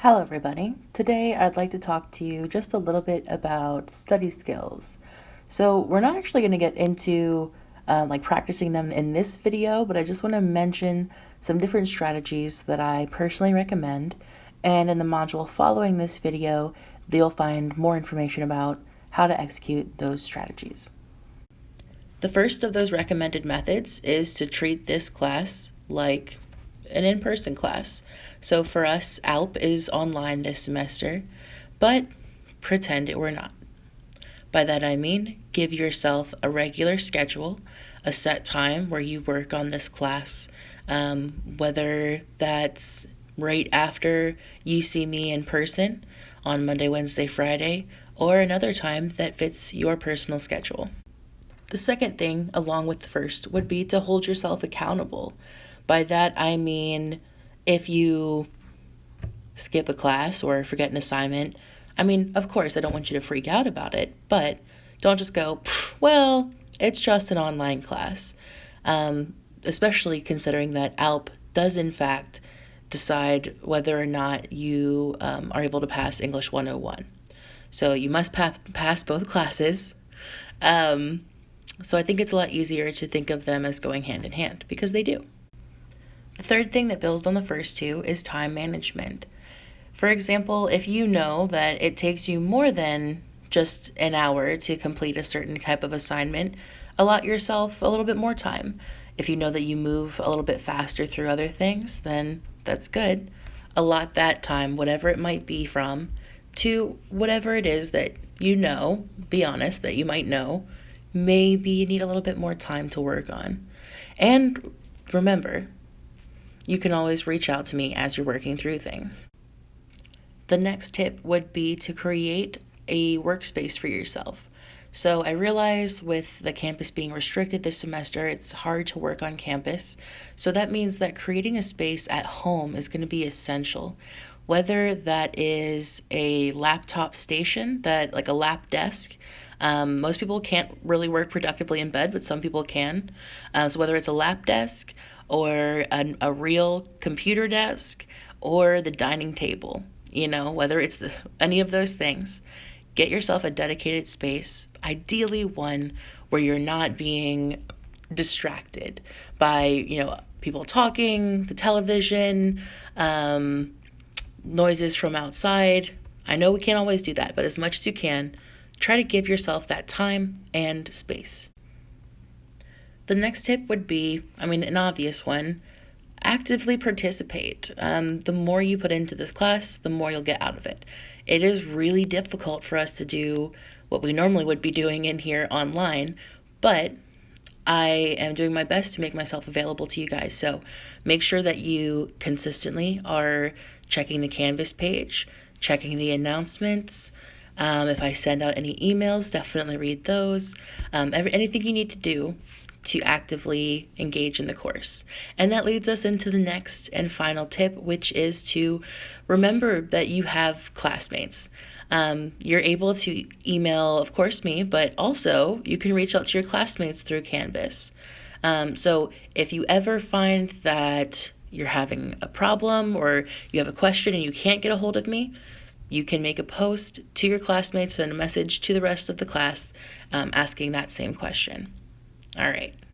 Hello everybody. Today I'd like to talk to you just a little bit about study skills. So we're not actually going to get into practicing them in this video, but I just want to mention some different strategies that I personally recommend. And in the module following this video, you'll find more information about how to execute those strategies. The first of those recommended methods is to treat this class like an in-person class. So for us, ALP is online this semester, but pretend it were not. By that I mean, give yourself a regular schedule, a set time where you work on this class, whether that's right after you see me in person on Monday, Wednesday, Friday, or another time that fits your personal schedule. The second thing, along with the first, would be to hold yourself accountable. By that I mean, if you skip a class or forget an assignment, of course, I don't want you to freak out about it, but don't just go, well, it's just an online class. Especially considering that ALP does, in fact, decide whether or not you are able to pass English 101. So you must pass both classes. So I think it's a lot easier to think of them as going hand in hand, because they do. The third thing that builds on the first two is time management. For example, if you know that it takes you more than just an hour to complete a certain type of assignment, allot yourself a little bit more time. If you know that you move a little bit faster through other things, then that's good. Allot that time, whatever it might be from, to whatever it is that you know, be honest, that you might know, maybe you need a little bit more time to work on. And remember, you can always reach out to me as you're working through things. The next tip would be to create a workspace for yourself. So I realize with the campus being restricted this semester, it's hard to work on campus. So that means that creating a space at home is going to be essential. Whether that is a laptop station, like a lap desk. Most people can't really work productively in bed, but some people can. So whether it's a lap desk or a real computer desk or the dining table, whether it's any of those things, get yourself a dedicated space, ideally one where you're not being distracted by, people talking, the television, noises from outside. I know we can't always do that, but as much as you can, try to give yourself that time and space. The next tip would be, an obvious one, actively participate. The more you put into this class, the more you'll get out of it. It is really difficult for us to do what we normally would be doing in here online, but I am doing my best to make myself available to you guys. So make sure that you consistently are checking the Canvas page, checking the announcements. If I send out any emails, definitely read those. Anything you need to do to actively engage in the course. And that leads us into the next and final tip, which is to remember that you have classmates. You're able to email, of course, me, but also you can reach out to your classmates through Canvas. So if you ever find that you're having a problem or you have a question and you can't get a hold of me, you can make a post to your classmates and a message to the rest of the class asking that same question. All right.